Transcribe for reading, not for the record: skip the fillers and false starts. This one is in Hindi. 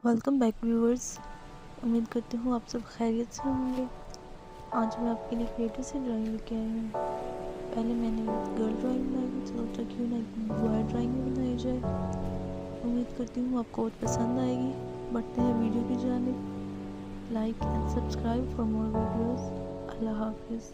Welcome back viewers. उम्मीद करती हूँ आप सब खैरियत से होंगे। आज मैं आपके लिए क्रिएटिव से ड्राइंग लेके आई हूँ। पहले मैंने गर्ल ड्राइंग बनाई थी, तो सोचा क्यों ना एक बॉय ड्राइंग भी बनाई जाए। उम्मीद करती हूँ आपको बहुत पसंद आएगी। बढ़ते हैं वीडियो की जानिब। Like and subscribe for more videos. अल्लाह हाफिज़।